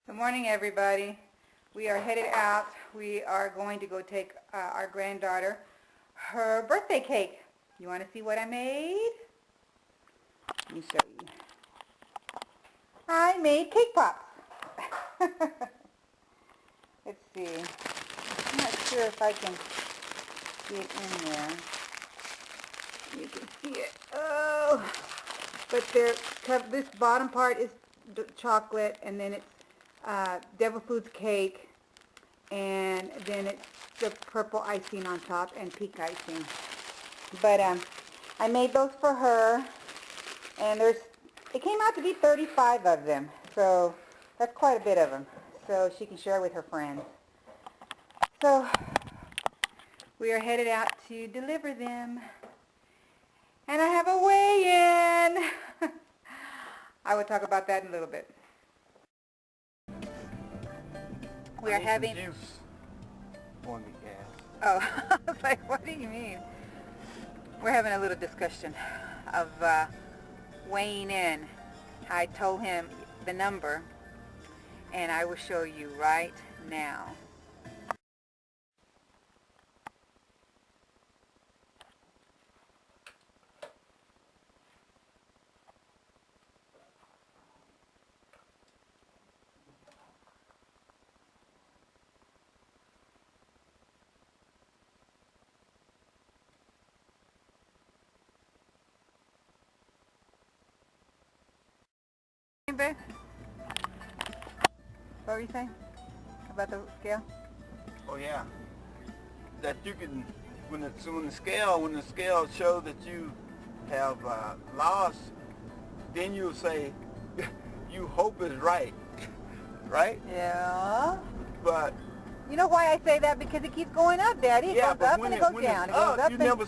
Good morning, everybody. We are headed out. We are going to go take our granddaughter her birthday cake. You want to see what I made? Let me show you. I made cake pops. Let's see. I'm not sure if I can get in there. You can see it. Oh, but this bottom part is chocolate, and then it's Devil Foods cake, and then it's the purple icing on top and pink icing. But I made those for her, and it came out to be 35 of them, so that's quite a bit of them, so she can share with her friends. So we are headed out to deliver them, and I have a weigh-in. I will talk about that in a little bit. We are having juice on the gas. Oh, I was like, what do you mean? We're having a little discussion of weighing in. I told him the number, and I will show you right now. Babe? What were you saying about the scale? Oh yeah, that you can when the scale shows that you have lost, then you'll say you hope is right, right? Yeah. But you know why I say that? Because it keeps going up, Daddy. It goes up and it goes down. It goes up. You never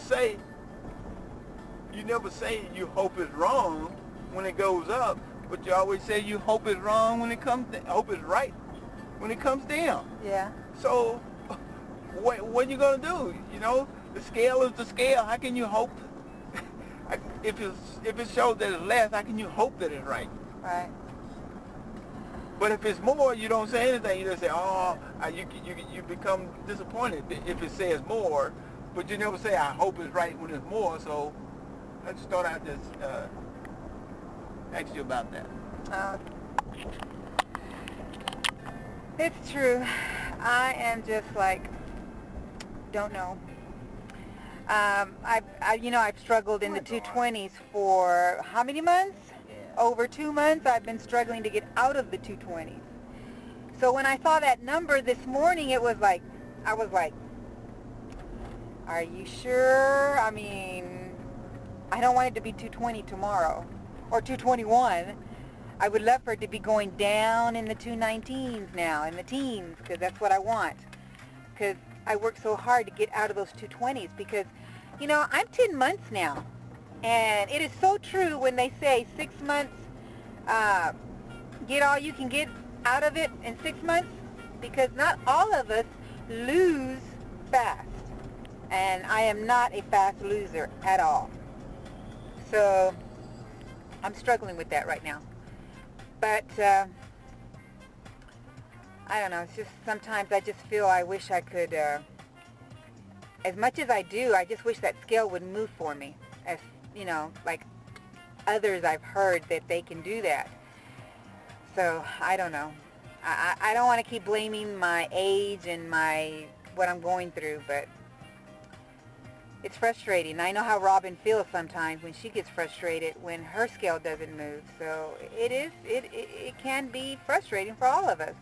say you hope is wrong when it goes up, but you always say you hope is wrong when it comes hope is right when it comes down. Yeah. So what are you gonna do? You know, the scale is the scale. How can you hope? If it shows that it's less, how can you hope that it's right? Right. But if it's more, you don't say anything. You just say, oh, you become disappointed if it says more, but you never say I hope it's right when it's more. So I just thought I'd just ask you about that. It's true. I am just like, don't know. I've struggled in the 220s for how many months? Yeah. Over 2 months. I've been struggling to get out of the 220s. So when I saw that number this morning, I was like, are you sure? I mean, I don't want it to be 220 tomorrow or 221. I would love for it to be going down in the 219s now, in the teens, because that's what I want. Because I work so hard to get out of those 220s because, you know, I'm 10 months now. And it is so true when they say 6 months, get all you can get out of it in 6 months, because not all of us lose fast. And I am not a fast loser at all. So I'm struggling with that right now. But I don't know, it's just sometimes I just feel I wish I could, as much as I do, I just wish that scale would move for me. As, you know, like others I've heard that they can do that. So, I don't know. I don't want to keep blaming my age and what I'm going through, but it's frustrating. I know how Robin feels sometimes when she gets frustrated when her scale doesn't move. So it can be frustrating for all of us.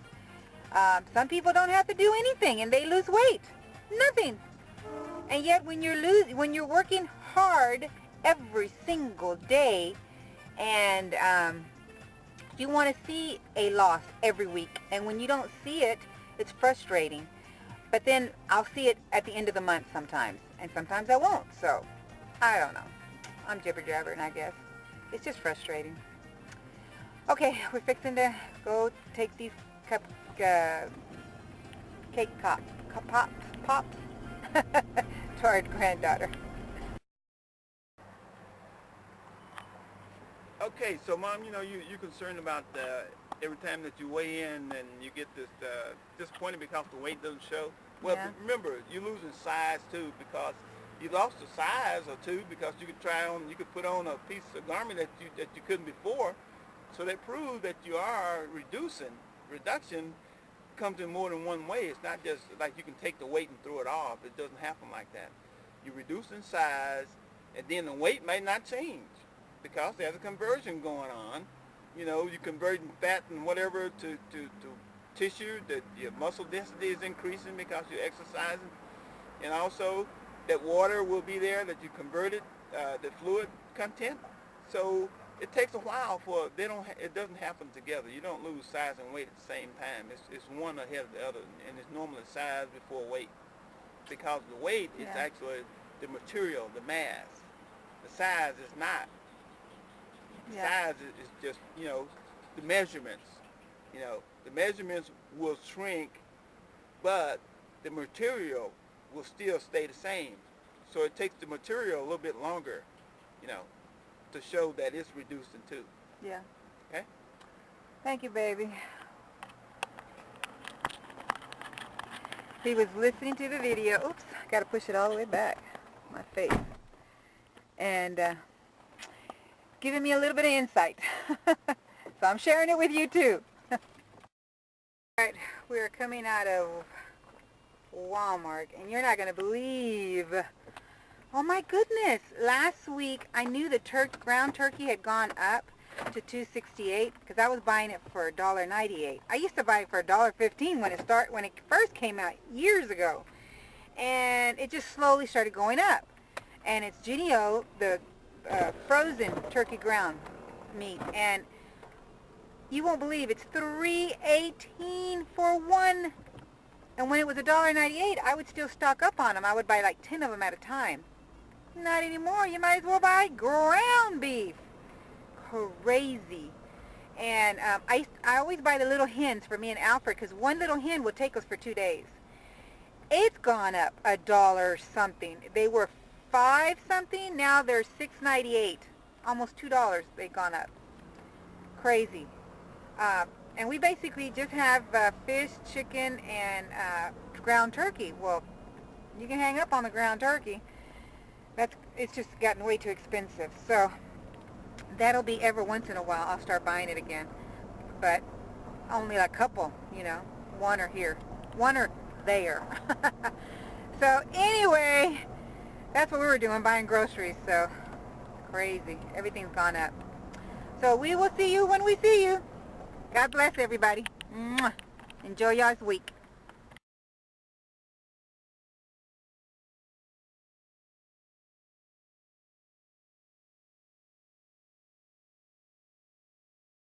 Some people don't have to do anything and they lose weight. Nothing. And yet when you're working hard every single day and you want to see a loss every week, and when you don't see it, it's frustrating. But then I'll see it at the end of the month sometimes, and sometimes I won't. So I don't know. I'm jibber-jabbering, I guess. It's just frustrating. Okay, we're fixing to go take these cake pops to our granddaughter. Okay, so Mom, you know, you're concerned about every time that you weigh in and you get this disappointed because the weight doesn't show. Well, Yeah. remember, you're losing size too, because you lost a size or two because you could put on a piece of garment that you couldn't before. So that proves that you are reducing. Reduction comes in more than one way. It's not just like you can take the weight and throw it off. It doesn't happen like that. You're reducing size, and then the weight may not change because there's a conversion going on. You know, you're converting fat and whatever to tissue, that your muscle density is increasing because you're exercising, and also that water will be there that you converted, the fluid content. So it takes a while for it doesn't happen together. You don't lose size and weight at the same time. It's one ahead of the other, and it's normally size before weight, because the weight is actually the material, the mass. The size is not. The size is just, you know, the measurements. You know, the measurements will shrink, but the material will still stay the same. So it takes the material a little bit longer, you know, to show that it's reducing too. Yeah. Okay? Thank you, baby. He was listening to the video. Oops, got to push it all the way back. My face. And giving me a little bit of insight. So I'm sharing it with you too. Alright, we are coming out of Walmart, and you're not going to believe, oh my goodness, last week I knew the ground turkey had gone up to $2.68 because I was buying it for $1.98. I used to buy it for $1.15 when it first came out years ago, and it just slowly started going up. And it's Genio, the frozen turkey ground meat, and you won't believe it's $3.18 for one. And when it was $1.98, I would still stock up on them. I would buy like 10 of them at a time. Not anymore. You might as well buy ground beef. Crazy. And I always buy the little hens for me and Alfred, because one little hen would take us for 2 days. It's gone up $1 something. They were $5 something. Now they're $6.98. Almost $2 they've gone up. Crazy. And we basically just have fish, chicken, and ground turkey. Well, you can hang up on the ground turkey. It's just gotten way too expensive. So that'll be every once in a while I'll start buying it again. But only a couple, you know. One or here. One or there. So anyway, that's what we were doing, buying groceries. So crazy. Everything's gone up. So we will see you when we see you. God bless everybody. Mwah. Enjoy y'all's week.